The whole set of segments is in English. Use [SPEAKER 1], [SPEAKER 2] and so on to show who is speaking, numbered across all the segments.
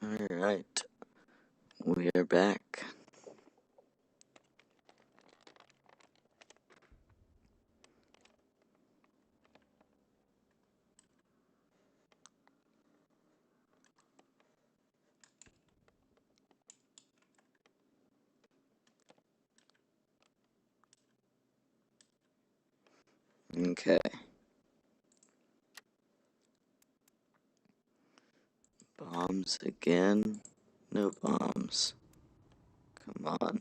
[SPEAKER 1] Alright, we are back. Okay. Bombs again? No bombs. Come on.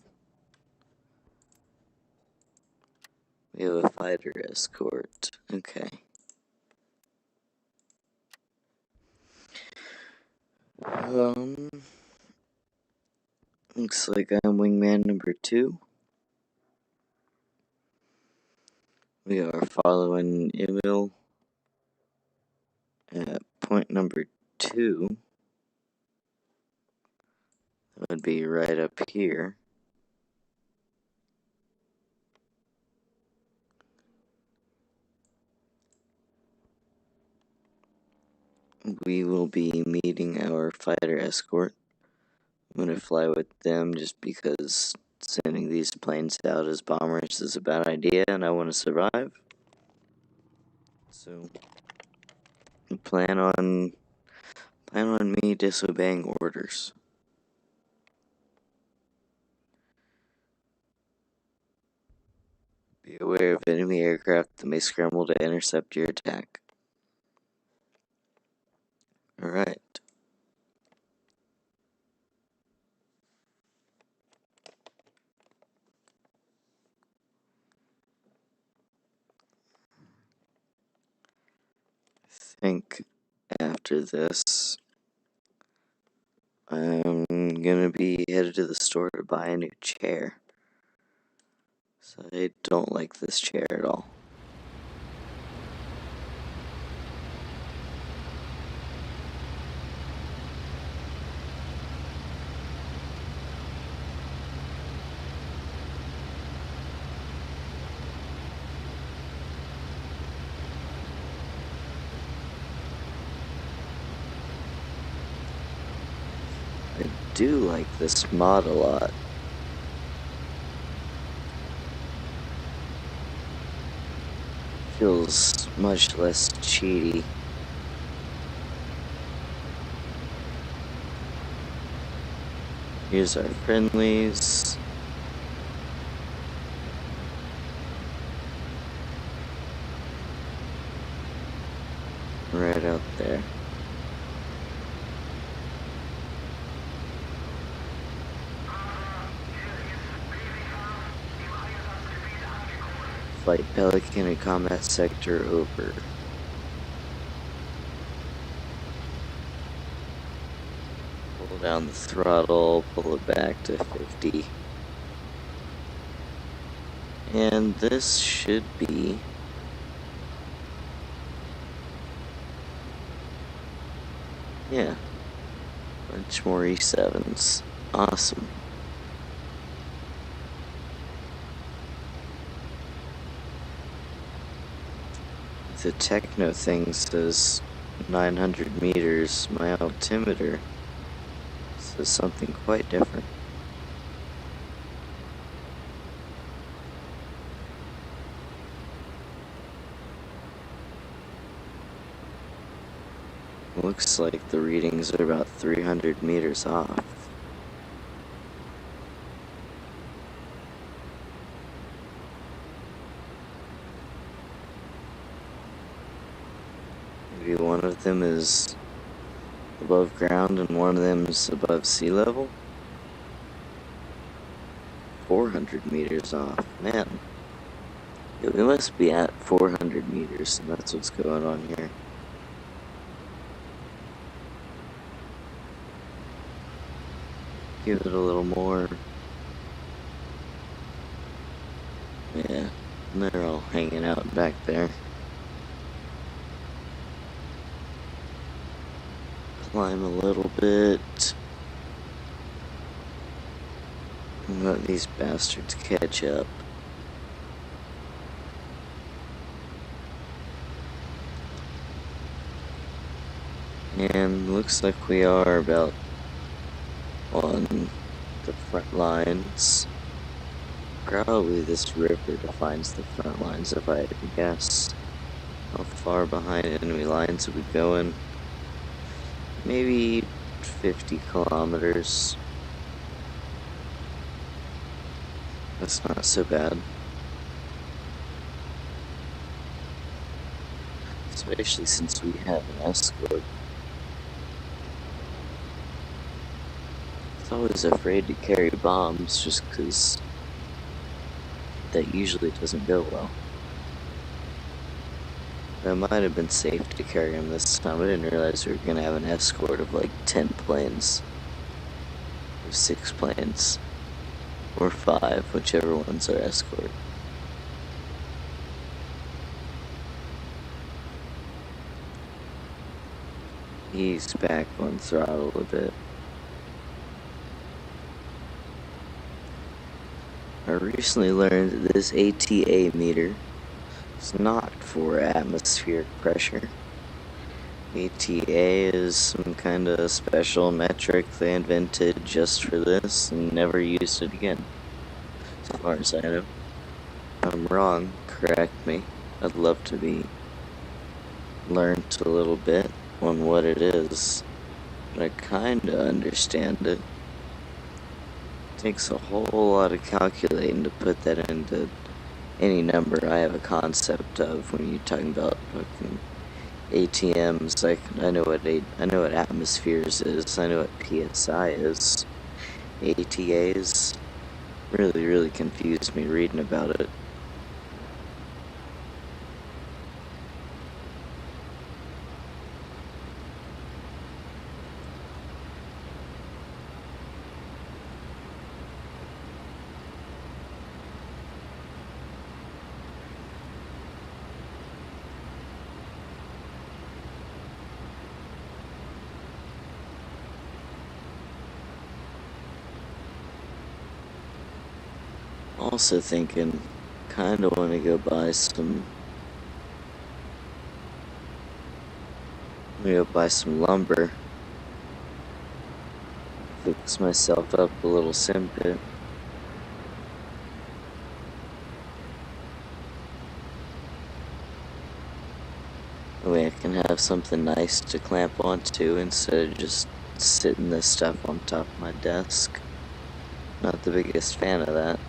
[SPEAKER 1] We have a fighter escort. Okay. Looks like I'm wingman number 2. We are following Emil at point number 2. That would be right up here. We will be meeting our fighter escort. I'm gonna fly with them just because sending these planes out as bombers is a bad idea and I want to survive. So plan on me disobeying orders. Be aware of enemy aircraft that may scramble to intercept your attack. Alright. I think after this, I'm gonna be headed to the store to buy a new chair. So I don't like this chair at all. I do like this mod a lot. Feels much less cheaty. Here's our friendlies. Right out there. Flight Pelican in combat sector over. Pull down the throttle, pull it back to 50. And this should be bunch more E7s. Awesome. The Techno thing says 900 meters. My altimeter says something quite different. Looks like the readings are about 300 meters off. Maybe one of them is above ground and one of them is above sea level. 400 meters off. Man. Yeah, we must be at 400 meters, and that's what's going on here. Give it a little more. Yeah, and they're all hanging out back there. Climb a little bit. And let these bastards catch up. And looks like we are about on the front lines. Probably this river defines the front lines if I had to guess. How far behind enemy lines are we going? Maybe 50 kilometers. That's not so bad. Especially since we have an escort. I was always afraid to carry bombs just because that usually doesn't go well. It might have been safe to carry them this time. I didn't realize we were going to have an escort of like 10 planes. Or 6 planes. Or 5, whichever one's our escort. He's back on throttle a bit. I recently learned that this ATA meter is not for atmospheric pressure. ATA is some kind of special metric they invented just for this and never used it again, as far as I know. If I'm wrong, correct me. I'd love to be learned a little bit on what it is, but I kinda understand it. It takes a whole lot of calculating to put that into any number I have a concept of when you're talking about fucking ATMs. Like I know what atmospheres is, I know what PSI is. ATAs really confused me reading about it. Also thinking, kinda wanna go buy some lumber. Fix myself up a little sim pit. That way I can have something nice to clamp onto instead of just sitting this stuff on top of my desk. Not the biggest fan of that.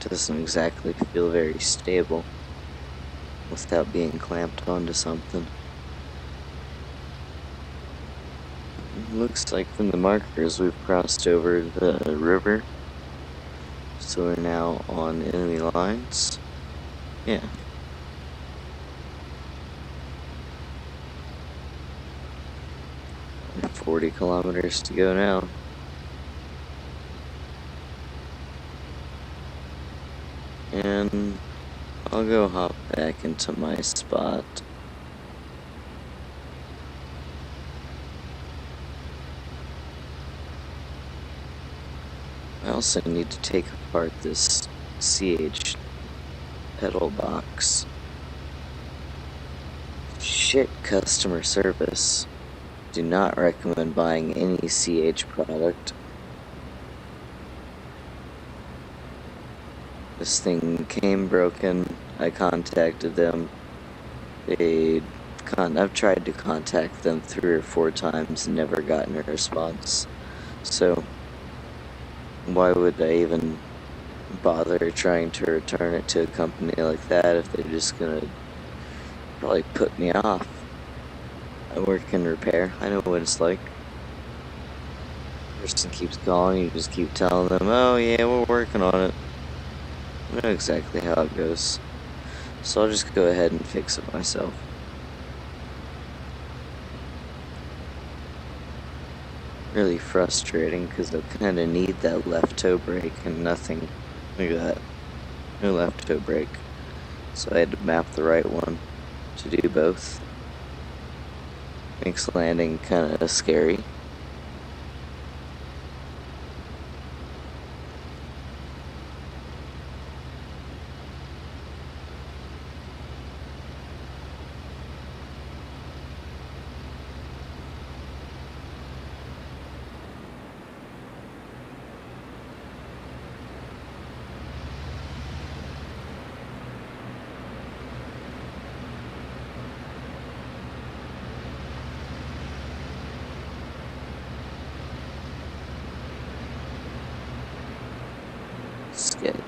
[SPEAKER 1] Doesn't exactly feel very stable without being clamped onto something. Looks like from the markers we've crossed over the river, so we're now on enemy lines. Yeah. We have 40 kilometers to go now. And I'll go hop back into my spot. I also need to take apart this CH pedal box. Shit customer service. Do not recommend buying any CH product. This thing came broken. I contacted them. I've tried to contact them 3 or 4 times and never gotten a response. So why would I even bother trying to return it to a company like that if they're just gonna probably put me off? I work in repair. I know what it's like. Person keeps calling, you just keep telling them, oh yeah, we're working on it. I know exactly how it goes. So I'll just go ahead and fix it myself. Really frustrating because I kind of need that left toe brake and nothing. Look at that. No left toe brake. So I had to map the right one to do both. Makes landing kind of scary.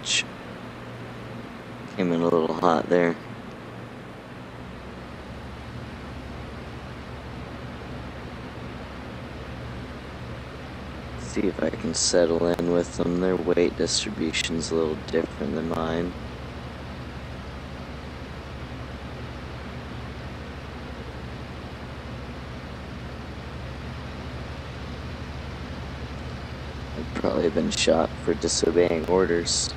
[SPEAKER 1] Ouch. Came in a little hot there. See if I can settle in with them. Their weight distribution's a little different than mine. I've probably been shot for disobeying orders.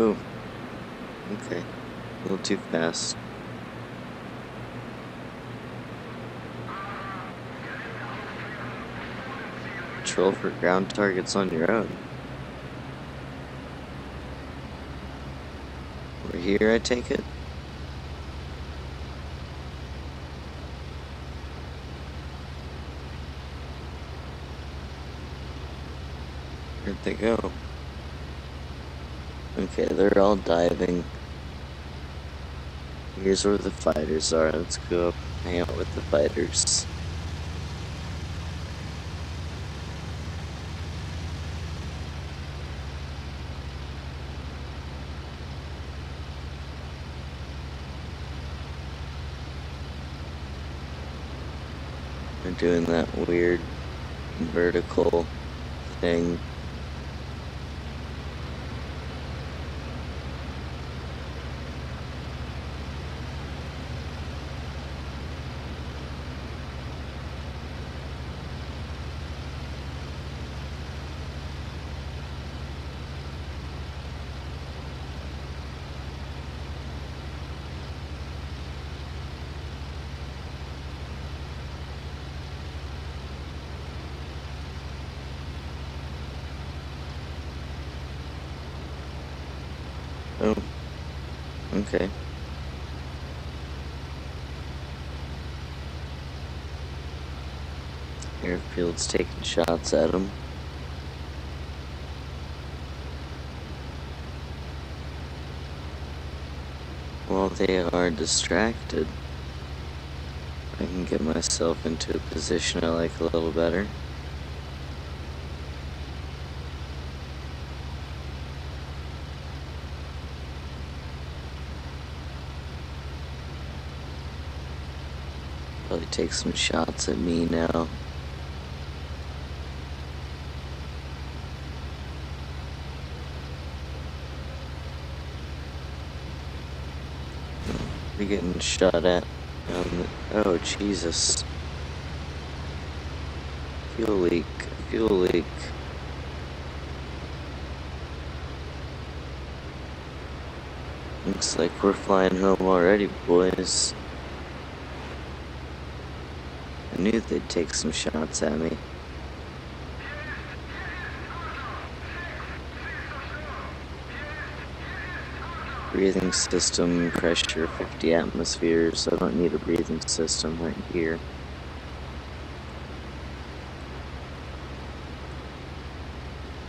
[SPEAKER 1] Oh, okay. A little too fast. Patrol for ground targets on your own. We're here, I take it? Where'd they go? Okay, they're all diving. Here's where the fighters are. Let's go up and hang out with the fighters. They're doing that weird vertical thing. Oh, okay. Airfield's taking shots at him. While they are distracted, I can get myself into a position I like a little better. Probably take some shots at me now. We're getting shot at. Oh, Jesus. Fuel leak. Fuel leak. Looks like we're flying home already, boys. I knew they'd take some shots at me. Breathing system, pressure 50 atmospheres. I don't need a breathing system right here.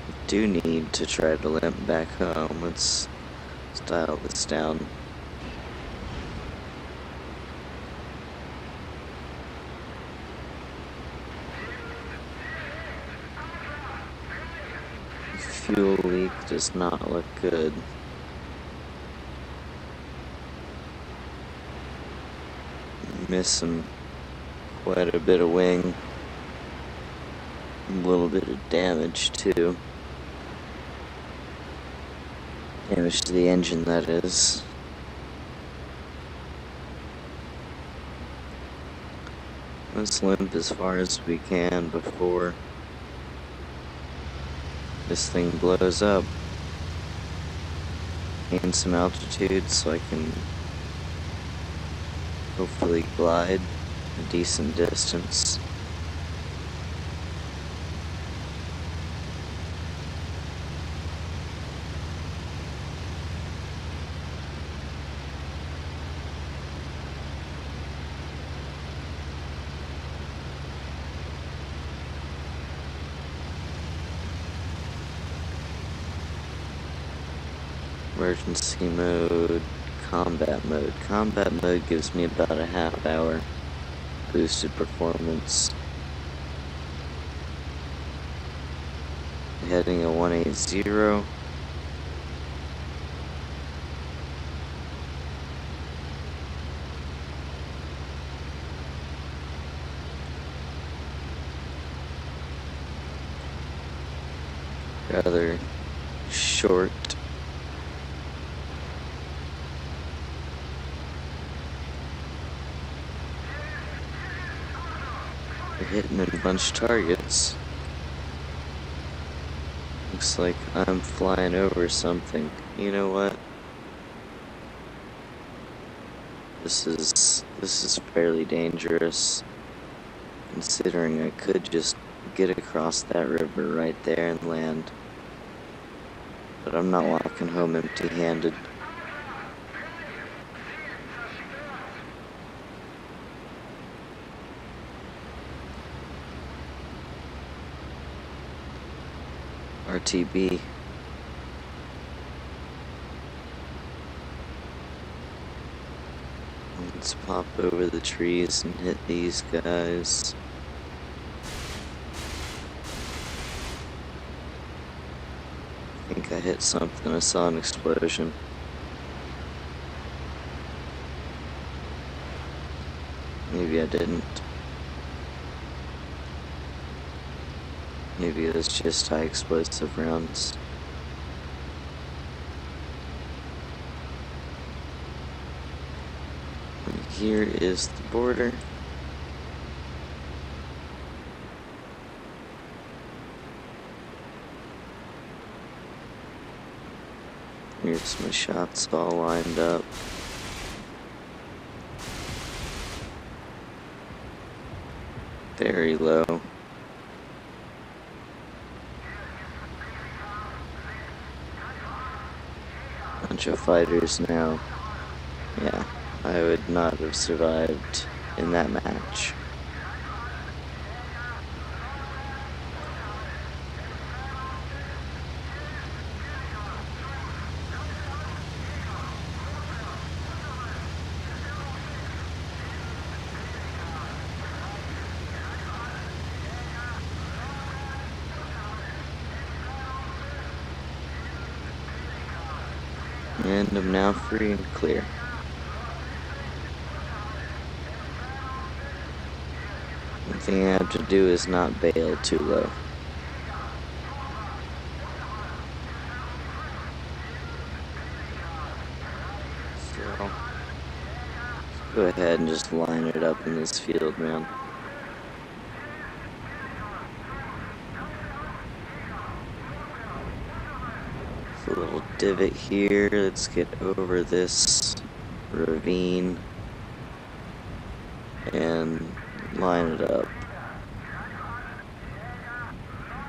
[SPEAKER 1] I do need to try to limp back home. Let's dial this down. Fuel leak does not look good. Missing quite a bit of wing. A little bit of damage too. Damage to the engine, that is. Let's limp as far as we can before this thing blows up. Gain some altitude so I can hopefully glide a decent distance. Emergency mode, combat mode. Combat mode gives me about a half hour boosted performance. Heading a 180. Rather short. We're hitting a bunch of targets. Looks like I'm flying over something. You know what? This is fairly dangerous, considering I could just get across that river right there and land. But I'm not walking home empty-handed. RTB. Let's pop over the trees and hit these guys. I think I hit something. I saw an explosion. Maybe I didn't. Maybe it was just high explosive rounds. And here is the border. Here's my shots all lined up. Very low. Bunch of fighters now. Yeah, I would not have survived in that match. And I'm now free and clear. The thing I have to do is not bail too low. So, let's go ahead and just line it up in this field, man. A little divot here. Let's get over this ravine and line it up.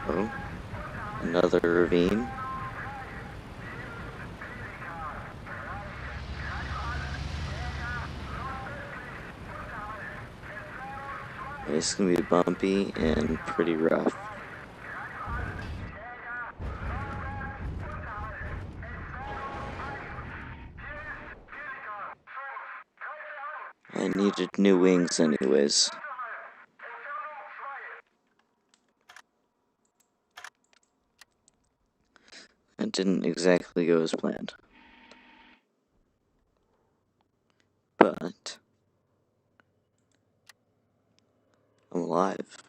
[SPEAKER 1] Oh, another ravine. It's gonna be bumpy and pretty rough. I needed new wings anyways. That didn't exactly go as planned. But I'm alive.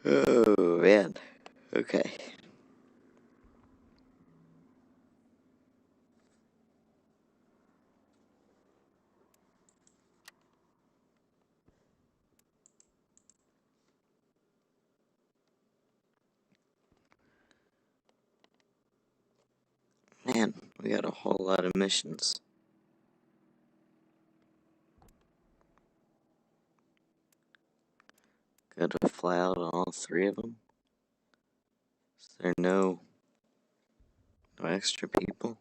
[SPEAKER 1] Oh man. Okay. Man, we got a whole lot of missions. Gotta fly out on all three of them? Is there no extra people?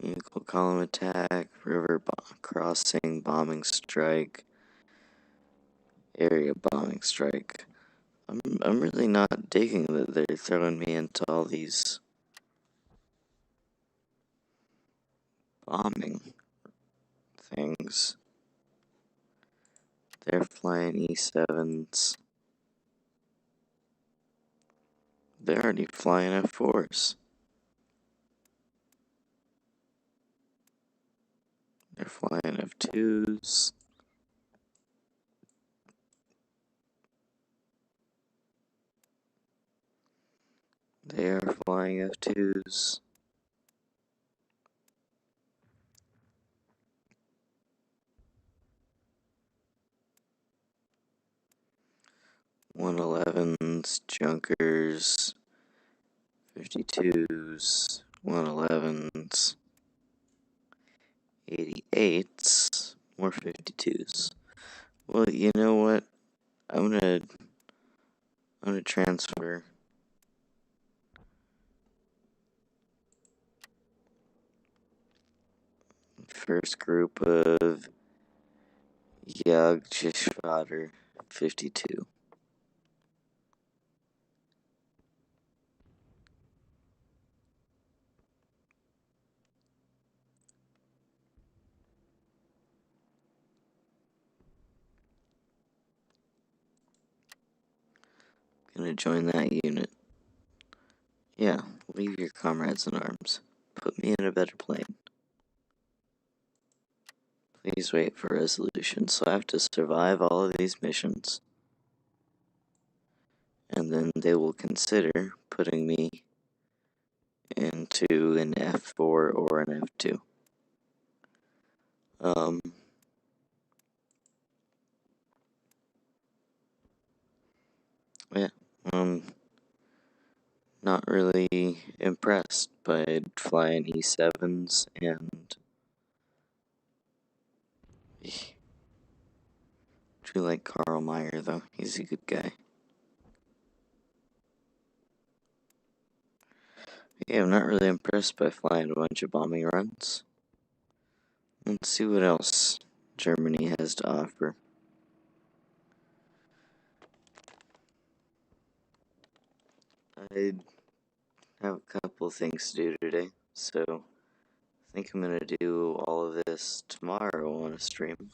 [SPEAKER 1] Vehicle column attack, river crossing, bombing strike, area bombing strike. I'm really not digging that they're throwing me into all these bombing things. They're flying E7s. They're already flying F4s. They're flying F2s. They are flying F2s. .111s, Junkers, 52s, 111s, 88s, more 52s. Well, you know what? I'm gonna transfer first group of Jagdgeschwader 52. Gonna join that unit. Yeah, leave your comrades in arms. Put me in a better plane. Please wait for resolution. So I have to survive all of these missions. And then they will consider putting me into an F4 or an F2. Yeah, not really impressed by flying E7s and do like Carl Meyer though. He's a good guy. Yeah, I'm not really impressed by flying a bunch of bombing runs. Let's see what else Germany has to offer. I have a couple things to do today, so I think I'm gonna do all of this tomorrow on a stream.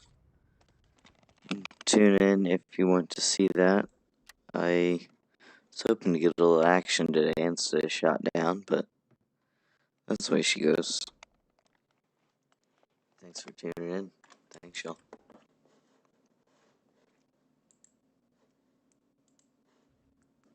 [SPEAKER 1] Tune in if you want to see that. I was hoping to get a little action today instead of shot down, but that's the way she goes. Thanks for tuning in. Thanks, y'all.